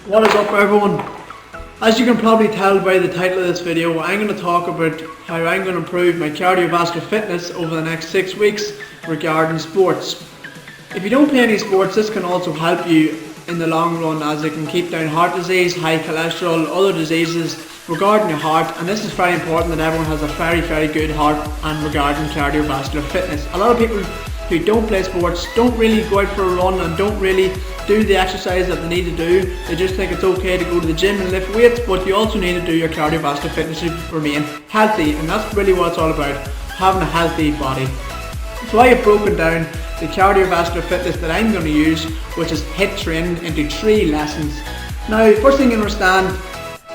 What is up, everyone? As you can probably tell by the title of this video, I'm going to talk about how I'm going to improve my cardiovascular fitness over the next 6 weeks regarding sports. If you don't play any sports, this can also help you in the long run, as it can keep down heart disease, high cholesterol, other diseases regarding your heart, and this is very important that everyone has a very good heart and regarding cardiovascular fitness. A lot of people who don't play sports don't really go out for a run and don't really do the exercise that they need to do. They just think it's okay to go to the gym and lift weights, but you also need to do your cardiovascular fitness to remain healthy, and that's really what it's all about, having a healthy body. So I have broken down the cardiovascular fitness that I'm going to use, which is HIIT training, into 3 lessons. Now, first thing you understand,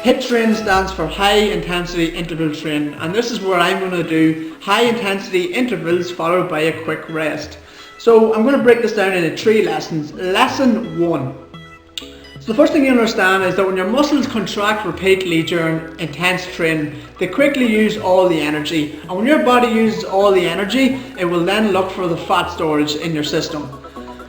HIIT training stands for high intensity interval training, and this is where I'm going to do high intensity intervals followed by a quick rest. So I'm going to break this down into 3 lessons. Lesson 1. So the first thing you understand is that when your muscles contract repeatedly during intense training, they quickly use all the energy, and when your body uses all the energy, it will then look for the fat storage in your system.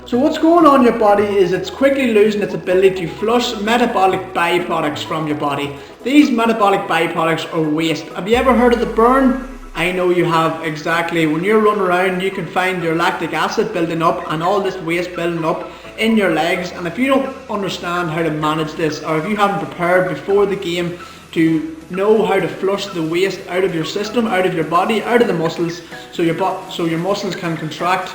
So what's going on in your body is it's quickly losing its ability to flush metabolic byproducts from your body. These metabolic byproducts are waste. Have you ever heard of the burn? I know you have. Exactly. When you're running around, you can find your lactic acid building up and all this waste building up in your legs, and if you don't understand how to manage this, or if you haven't prepared before the game to know how to flush the waste out of your system, out of your body, out of the muscles, so your muscles can contract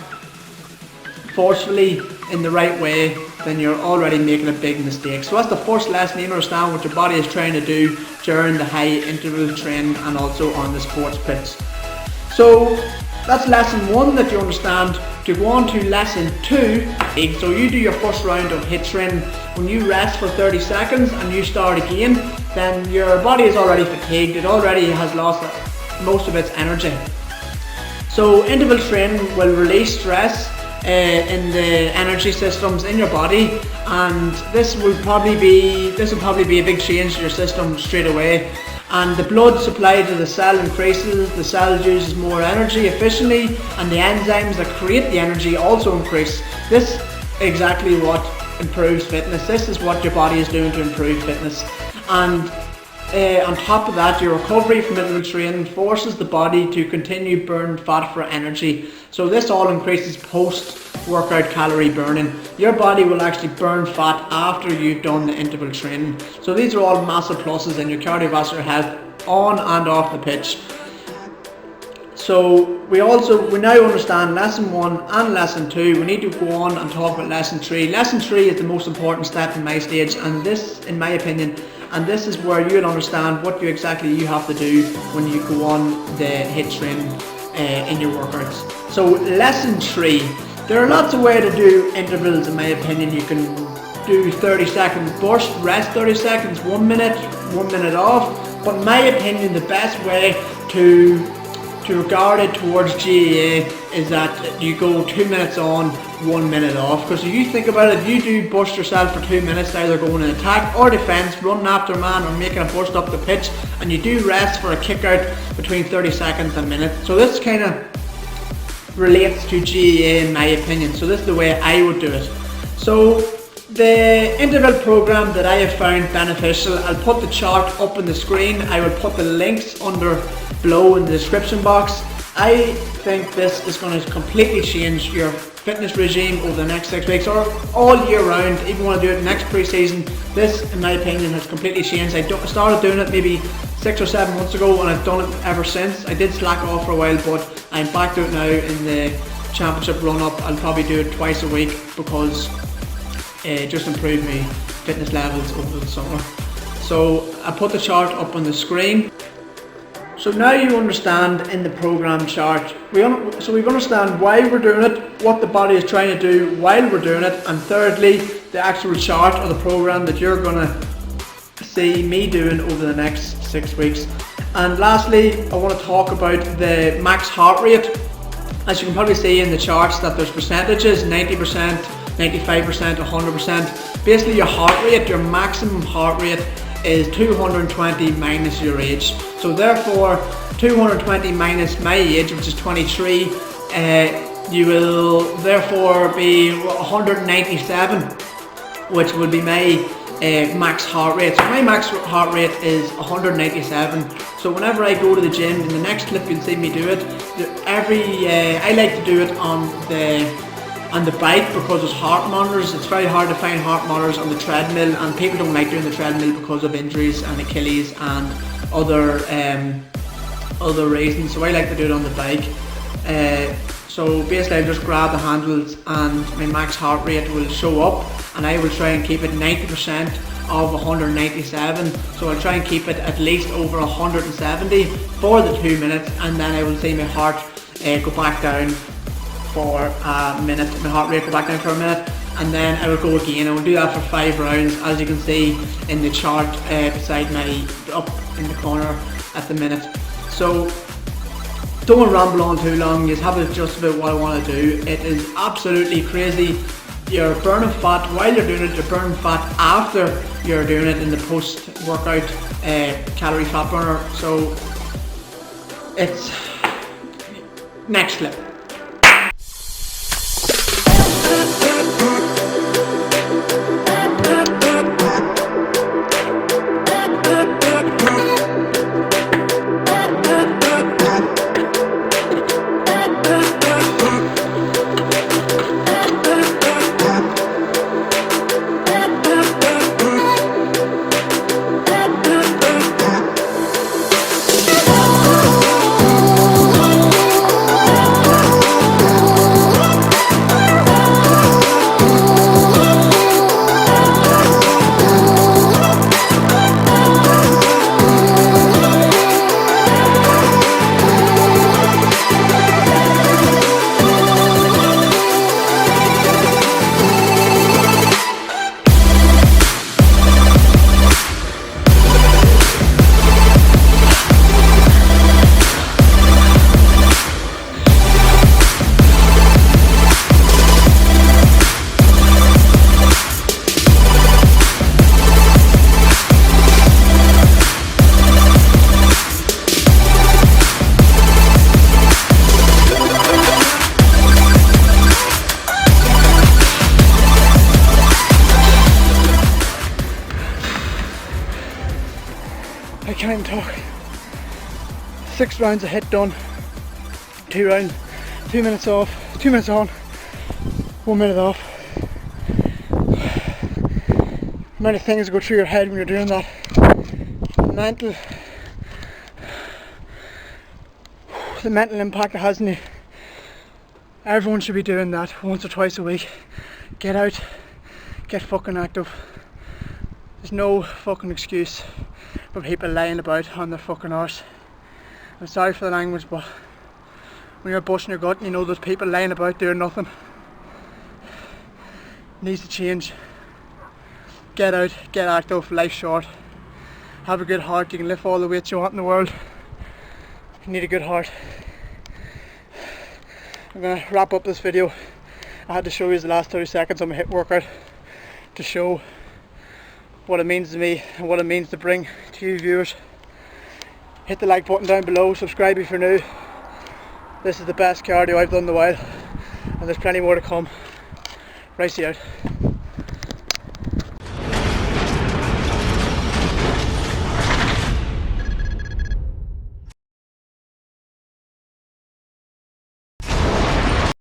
forcefully in the right way, then you're already making a big mistake. So that's the first lesson. You understand what your body is trying to do during the high interval training and also on the sports pitch. So that's lesson 1, that you understand. To go on to lesson 2, so you do your first round of HIIT training. When you rest for 30 seconds and you start again, then your body is already fatigued. It already has lost most of its energy. So interval training will release stress in the energy systems in your body, and this will probably be a big change to your system straight away. And the blood supply to the cell increases, the cell uses more energy efficiently, and the enzymes that create the energy also increase. This is exactly what improves fitness. This is what your body is doing to improve fitness. And on top of that, your recovery from interval training forces the body to continue burning fat for energy. So this all increases post-workout calorie burning. Your body will actually burn fat after you've done the interval training. So these are all massive pluses in your cardiovascular health on and off the pitch. So we now understand lesson 1 and lesson 2. We need to go on and talk about lesson 3. Lesson 3 is the most important step in my stage, and this, in my opinion, and this is where you'll understand what exactly you have to do when you go on the HIIT training in your workouts. So lesson 3, there are lots of ways to do intervals, in my opinion. You can do 30 second burst, rest 30 seconds, 1 minute, 1 minute off, but in my opinion the best way to regard it towards GAA is that you go 2 minutes on, 1 minute off. Because if you think about it, you do burst yourself for 2 minutes, either going in attack or defence, running after a man or making a burst up the pitch, and you do rest for a kick out between 30 seconds and a minute. So this kind of relates to GAA in my opinion. So this is the way I would do it. So the interval program that I have found beneficial, I'll put the chart up on the screen. I will put the links under below in the description box. I think this is going to completely change your fitness regime over the next 6 weeks, or all year round. If you want to do it next pre-season, this, in my opinion, has completely changed. I started doing it maybe 6 or 7 months ago, and I've done it ever since. I did slack off for a while, but I'm back to it now in the championship run-up. I'll probably do it twice a week because it just improved my fitness levels over the summer. So I put the chart up on the screen. So now you understand in the program chart, we understand why we're doing it, what the body is trying to do while we're doing it, and thirdly, the actual chart or the program that you're going to see me doing over the next 6 weeks. And lastly, I want to talk about the max heart rate. As you can probably see in the charts that there's percentages, 90%, 95%, 100%. Basically your heart rate, your maximum heart rate is 220 minus your age. So therefore 220 minus my age, which is 23, you will therefore be 197, which will be my max heart rate. So my max heart rate is 197. So whenever I go to the gym, in the next clip you'll see me do it. I like to do it on the bike because there's heart monitors. It's very hard to find heart monitors on the treadmill, and people don't like doing the treadmill because of injuries and Achilles and other reasons. So I like to do it on the bike. So basically I just grab the handles and my max heart rate will show up, and I will try and keep it 90% of 197. So I'll try and keep it at least over 170 for the 2 minutes, and then I will see my heart go back down for a minute, my heart rate go back down for a minute, and then I will go again. I will do that for 5 rounds, as you can see in the chart beside me up in the corner at the minute. So don't want to ramble on too long, just have it just about what I want to do. It is absolutely crazy. You're burning fat while you're doing it, you're burning fat after you're doing it in the post-workout calorie fat burner. So it's next clip. I can't even talk. 6 rounds of HIIT done. 2 rounds, 2 minutes off, 2 minutes on, 1 minute off. Many things go through your head when you're doing that. The mental impact it has on you. Everyone should be doing that once or twice a week. Get out, get fucking active. There's no fucking excuse for people lying about on their fucking arse. I'm sorry for the language, but when you're busting your gut and you know there's people lying about doing nothing, it needs to change. Get out, get active, life's short. Have a good heart, you can lift all the weights you want in the world. You need a good heart. I'm going to wrap up this video. I had to show you the last 30 seconds of my HIIT workout to show what it means to me and what it means to bring to you viewers. Hit the like button down below, subscribe if you're new. This is the best cardio I've done in a while, and there's plenty more to come. Ricey out.